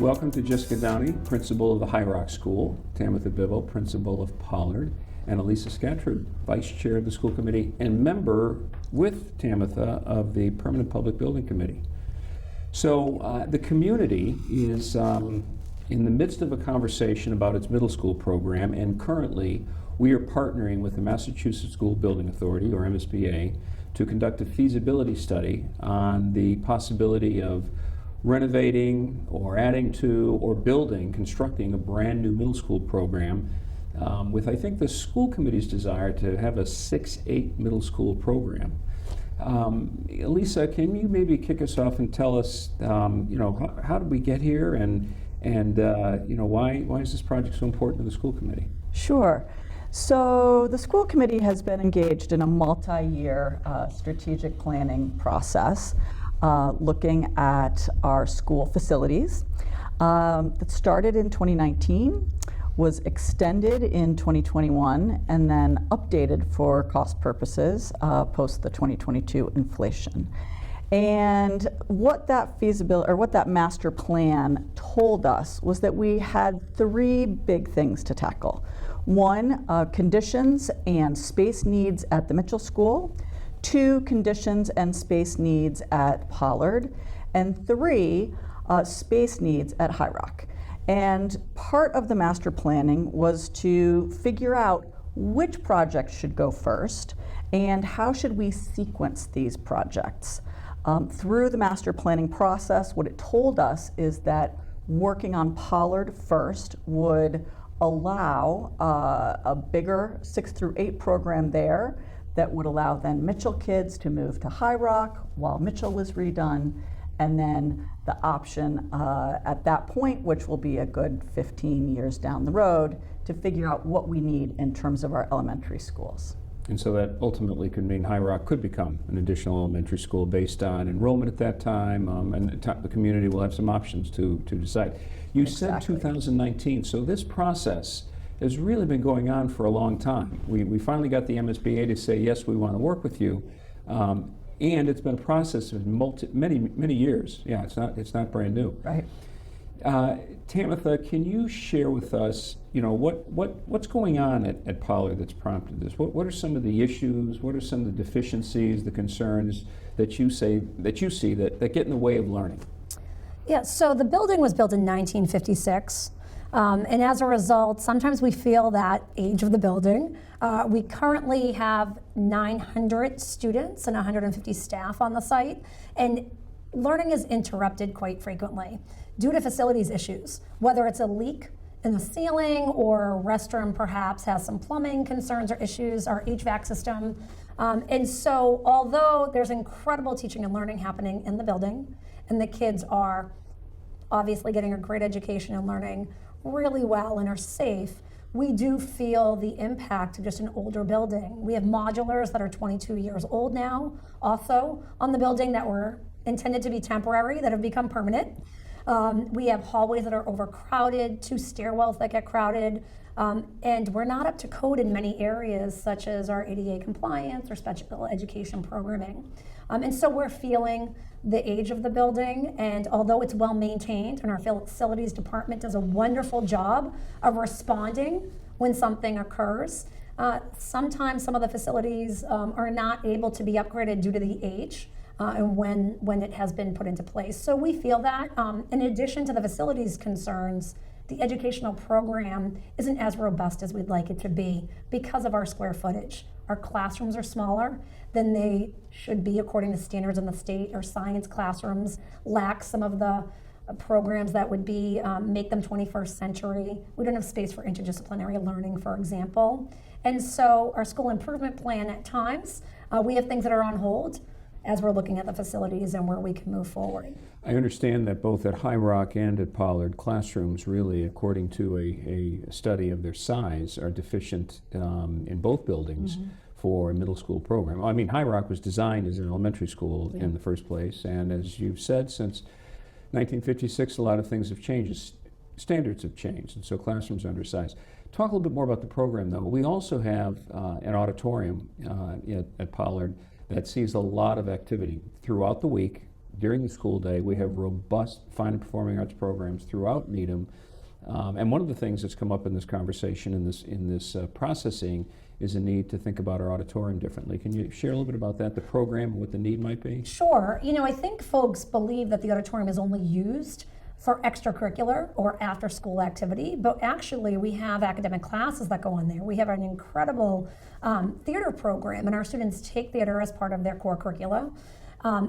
Welcome to Jessica Downey, principal of the High Rock School, Tamitha Bibbo, principal of Pollard, and Elisa Scattrud, vice chair of the school committee and member with Tamitha of the Permanent Public Building Committee. So the community is in the midst of a conversation about its middle school program, and currently we are partnering with the Massachusetts School Building Authority, or MSBA, to conduct a feasibility study on the possibility of renovating or adding to or constructing a brand new middle school program with, I think, the school committee's desire to have a 6-8 middle school program. Elisa, can you maybe kick us off and tell us, how did we get here, and why is this project so important to the school committee? Sure. So the school committee has been engaged in a multi-year strategic planning process looking at our school facilities. That started in 2019, was extended in 2021, and then updated for cost purposes post the 2022 inflation. And what that master plan told us was that we had 3 big things to tackle. 1, conditions and space needs at the Mitchell School. 2, conditions and space needs at Pollard. And 3, space needs at High Rock. And part of the master planning was to figure out which projects should go first and how should we sequence these projects. Through the master planning process, what it told us is that working on Pollard first would allow a bigger 6 through 8 program there that would allow then Mitchell kids to move to High Rock while Mitchell was redone, and then the option at that point, which will be a good 15 years down the road, to figure out what we need in terms of our elementary schools. And so that ultimately could mean High Rock could become an additional elementary school based on enrollment at that time, and the community will have some options to decide. You Exactly. said 2019, so this process has really been going on for a long time. We finally got the MSBA to say, yes, we want to work with you, and it's been a process of many years. Yeah, it's not brand new. Right. Tamitha, can you share with us, what's going on at Pollard that's prompted this? What are some of the issues? What are some of the deficiencies, the concerns that you see that get in the way of learning? Yeah, so the building was built in 1956. And as a result, sometimes we feel that age of the building. We currently have 900 students and 150 staff on the site, and learning is interrupted quite frequently due to facilities issues, whether it's a leak in the ceiling or a restroom perhaps has some plumbing concerns or issues, our HVAC system. And so although there's incredible teaching and learning happening in the building, and the kids are obviously getting a great education and learning really well and are safe, we do feel the impact of just an older building. We have modulars that are 22 years old now, also on the building, that were intended to be temporary, that have become permanent. We have hallways that are overcrowded, 2 stairwells that get crowded, and we're not up to code in many areas, such as our ADA compliance or special education programming. And so we're feeling the age of the building, and although it's well maintained, and our facilities department does a wonderful job of responding when something occurs, sometimes some of the facilities are not able to be upgraded due to the age and when it has been put into place. So we feel that in addition to the facilities concerns, the educational program isn't as robust as we'd like it to be because of our square footage. Our classrooms are smaller than they should be according to standards in the state. Our science classrooms lack some of the programs that would be make them 21st century. We don't have space for interdisciplinary learning, for example. And so our school improvement plan at times, we have things that are on hold as we're looking at the facilities and where we can move forward. I understand that both at High Rock and at Pollard, classrooms really, according to a study of their size, are deficient in both buildings for a middle school program. I mean, High Rock was designed as an elementary school in the first place, and as you've said, since 1956, a lot of things have changed. Standards have changed, and so classrooms are undersized. Talk a little bit more about the program, though. We also have an auditorium at Pollard that sees a lot of activity throughout the week, during the school day. We have robust fine and performing arts programs throughout Needham. And one of the things that's come up in this conversation, in this processing, is a need to think about our auditorium differently. Can you share a little bit about that, the program, and what the need might be? Sure. I think folks believe that the auditorium is only used for extracurricular or after school activity, but actually we have academic classes that go on there. We have an incredible theater program, and our students take theater as part of their core curricula.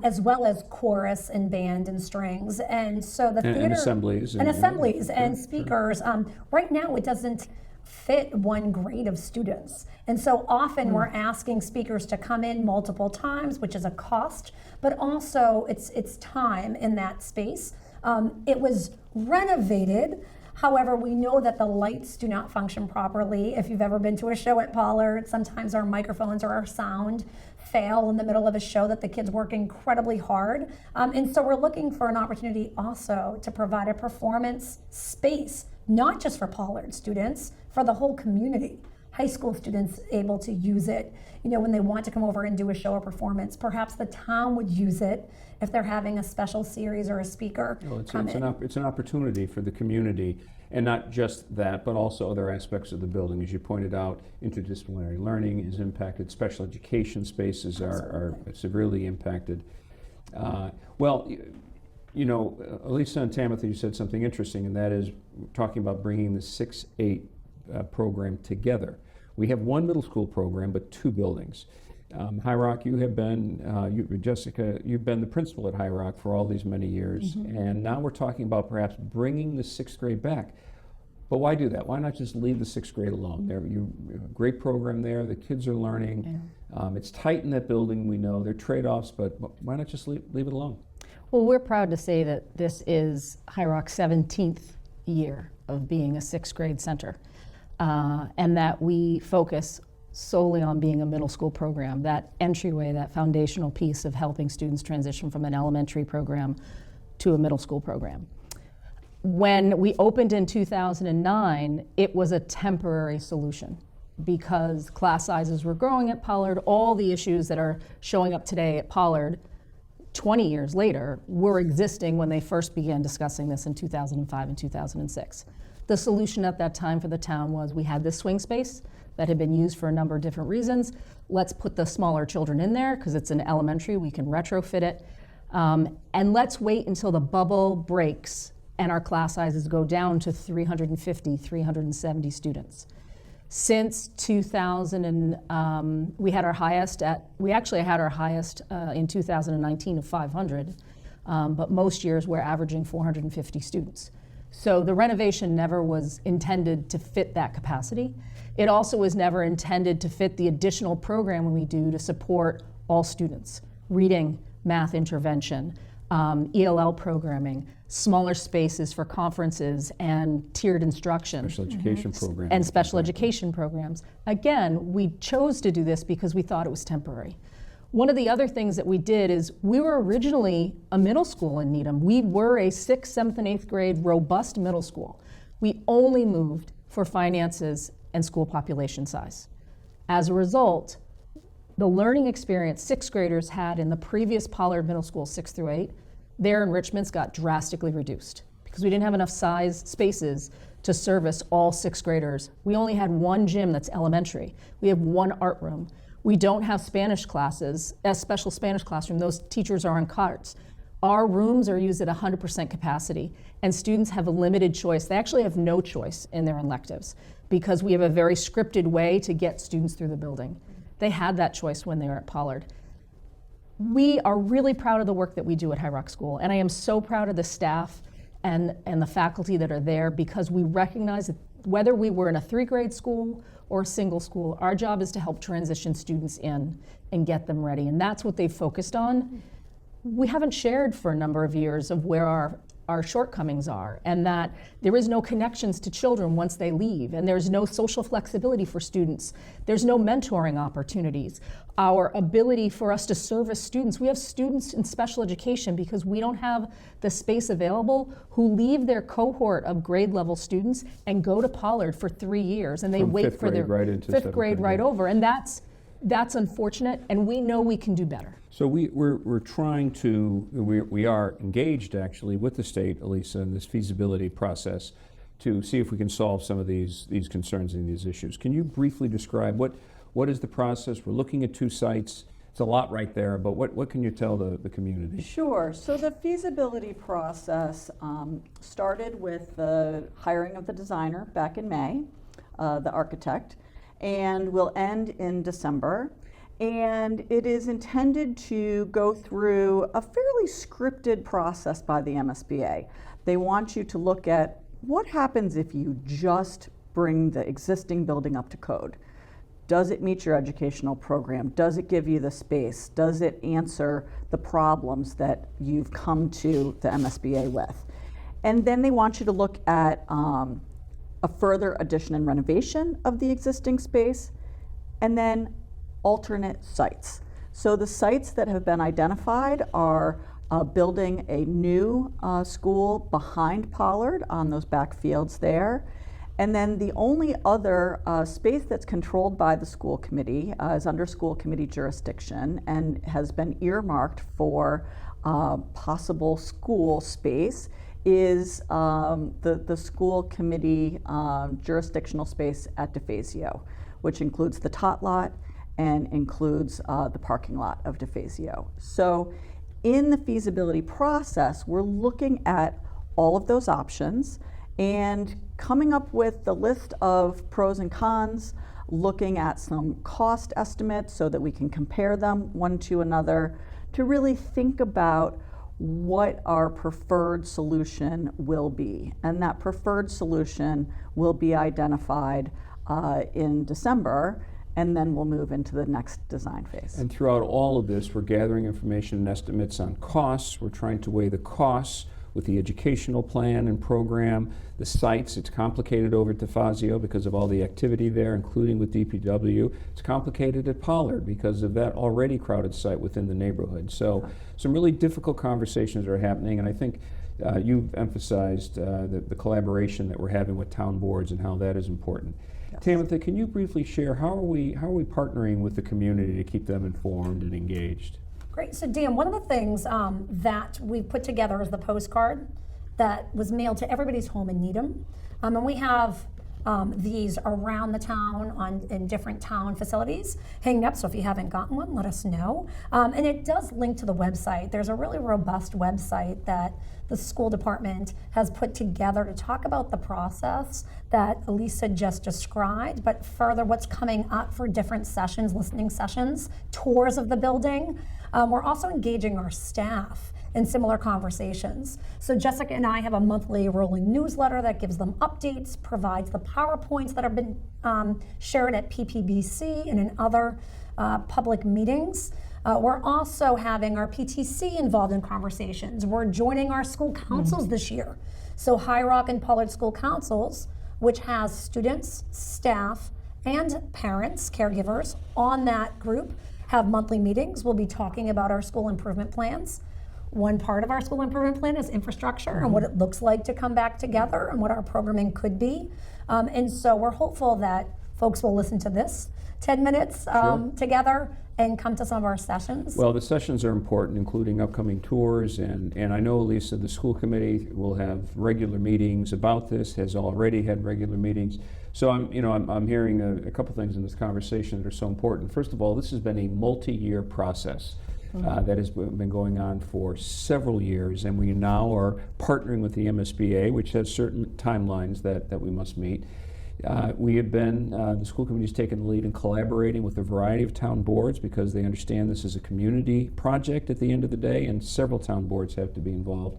As well as chorus and band and strings, and so the theater and assemblies and speakers. Right now, it doesn't fit one grade of students, and so often we're asking speakers to come in multiple times, which is a cost, but also it's time in that space. It was renovated. However, we know that the lights do not function properly. If you've ever been to a show at Pollard, sometimes our microphones or our sound fail in the middle of a show that the kids work incredibly hard. And so we're looking for an opportunity also to provide a performance space, not just for Pollard students, for the whole community. High school students able to use it, when they want to come over and do a show or performance. Perhaps the town would use it if they're having a special series or a speaker come in. It's an opportunity for the community, and not just that, but also other aspects of the building. As you pointed out, interdisciplinary learning is impacted. Special education spaces are severely impacted. Elisa and Tamitha, you said something interesting, and that is talking about bringing the 6-8 program together. We have one middle school program, but two buildings. High Rock, you have been, Jessica, you've been the principal at High Rock for all these many years, and now we're talking about perhaps bringing the 6th grade back. But why do that? Why not just leave the 6th grade alone? You have a great program there, the kids are learning. Yeah. It's tight in that building, we know. There are trade-offs, but why not just leave it alone? Well, we're proud to say that this is High Rock's 17th year of being a 6th grade center, and that we focus solely on being a middle school program, that entryway, that foundational piece of helping students transition from an elementary program to a middle school program. When we opened in 2009, it was a temporary solution because class sizes were growing at Pollard. All the issues that are showing up today at Pollard 20 years later were existing when they first began discussing this in 2005 and 2006. The solution at that time for the town was we had this swing space that had been used for a number of different reasons. Let's put the smaller children in there because it's an elementary, we can retrofit it. And let's wait until the bubble breaks and our class sizes go down to 350, 370 students. Since 2000, we actually had our highest in 2019 of 500, but most years we're averaging 450 students. So the renovation never was intended to fit that capacity. It also was never intended to fit the additional programming we do to support all students, reading, math intervention, ELL programming, smaller spaces for conferences and tiered instruction. Special education programs. And special education programs. Again, we chose to do this because we thought it was temporary. One of the other things that we did is we were originally a middle school in Needham. We were a 6th, 7th, and 8th grade robust middle school. We only moved for finances and school population size. As a result, the learning experience 6th graders had in the previous Pollard Middle School 6 through 8, their enrichments got drastically reduced because we didn't have enough spaces to service all 6th graders. We only had one gym that's elementary. We have one art room. We don't have Spanish classes, a special Spanish classroom. Those teachers are on carts. Our rooms are used at 100% capacity, and students have a limited choice. They actually have no choice in their electives because we have a very scripted way to get students through the building. They had that choice when they were at Pollard. We are really proud of the work that we do at High Rock School, and I am so proud of the staff and the faculty that are there because we recognize that whether we were in a 3-grade school or a single school, our job is to help transition students in and get them ready, and that's what they've focused on. We haven't shared for a number of years of where our shortcomings are, and that there is no connections to children once they leave, and there's no social flexibility for students. There's no mentoring opportunities. Our ability for us to service students, we have students in special education because we don't have the space available who leave their cohort of grade level students and go to Pollard for 3 years, and they From wait for their right into 5th grade right over, and that's unfortunate, and we know we can do better. So we're trying to, we are engaged actually with the state, Elisa, in this feasibility process to see if we can solve some of these concerns and these issues. Can you briefly describe what is the process? We're looking at 2 sites. It's a lot right there, but what can you tell the community? Sure. So the feasibility process started with the hiring of the designer back in May, the architect, and will end in December. And it is intended to go through a fairly scripted process by the MSBA. They want you to look at what happens if you just bring the existing building up to code. Does it meet your educational program? Does it give you the space? Does it answer the problems that you've come to the MSBA with? And then they want you to look at a further addition and renovation of the existing space, and then alternate sites. So the sites that have been identified are building a new school behind Pollard on those back fields there. And then the only other space that's controlled by the school committee is under school committee jurisdiction and has been earmarked for possible school space is the school committee jurisdictional space at DeFazio, which includes the tot lot and includes the parking lot of DeFazio. So in the feasibility process, we're looking at all of those options and coming up with the list of pros and cons, looking at some cost estimates so that we can compare them one to another to really think about what our preferred solution will be. And that preferred solution will be identified in December, and then we'll move into the next design phase. And throughout all of this, we're gathering information and estimates on costs. We're trying to weigh the costs with the educational plan and program, the sites. It's complicated over at DeFazio because of all the activity there, including with DPW. It's complicated at Pollard because of that already crowded site within the neighborhood. So some really difficult conversations are happening, and I think you've emphasized the collaboration that we're having with town boards and how that is important. Yes. Tamitha, can you briefly share how are we partnering with the community to keep them informed and engaged? Great. So Dan, one of the things that we put together is the postcard that was mailed to everybody's home in Needham. And we have these around the town in different town facilities hanging up. So if you haven't gotten one, let us know. And it does link to the website. There's a really robust website that the school department has put together to talk about the process that Elisa just described, but further what's coming up for different sessions, listening sessions, tours of the building. We're also engaging our staff in similar conversations. So Jessica and I have a monthly rolling newsletter that gives them updates, provides the PowerPoints that have been shared at PPBC and in other public meetings. We're also having our PTC involved in conversations. We're joining our school councils this year. So High Rock and Pollard School Councils, which has students, staff, and parents, caregivers on that group, have monthly meetings. We'll be talking about our school improvement plans. One part of our school improvement plan is infrastructure and what it looks like to come back together and what our programming could be. And so we're hopeful that folks will listen to this 10 minutes together and come to some of our sessions. Well, the sessions are important, including upcoming tours, and I know, Lisa, the school committee will have regular meetings about this, has already had regular meetings. So I'm hearing a couple things in this conversation that are so important. First of all, this has been a multi-year process that has been going on for several years, and we now are partnering with the MSBA, which has certain timelines that we must meet. We have been, the school committee has taken the lead in collaborating with a variety of town boards because they understand this is a community project at the end of the day, and several town boards have to be involved.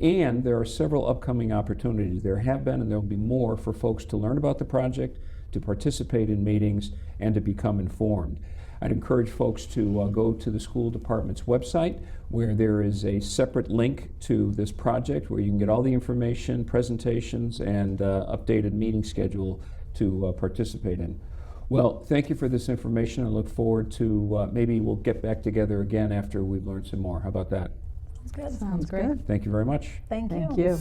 And there are several upcoming opportunities. There have been, and there will be more, for folks to learn about the project, to participate in meetings, and to become informed. I'd encourage folks to go to the school department's website, where there is a separate link to this project where you can get all the information, presentations, and updated meeting schedule to participate in. Well, thank you for this information. I look forward to maybe we'll get back together again after we've learned some more. How about that? Sounds good. Sounds great. Thank you very much. Thank you. Thank you.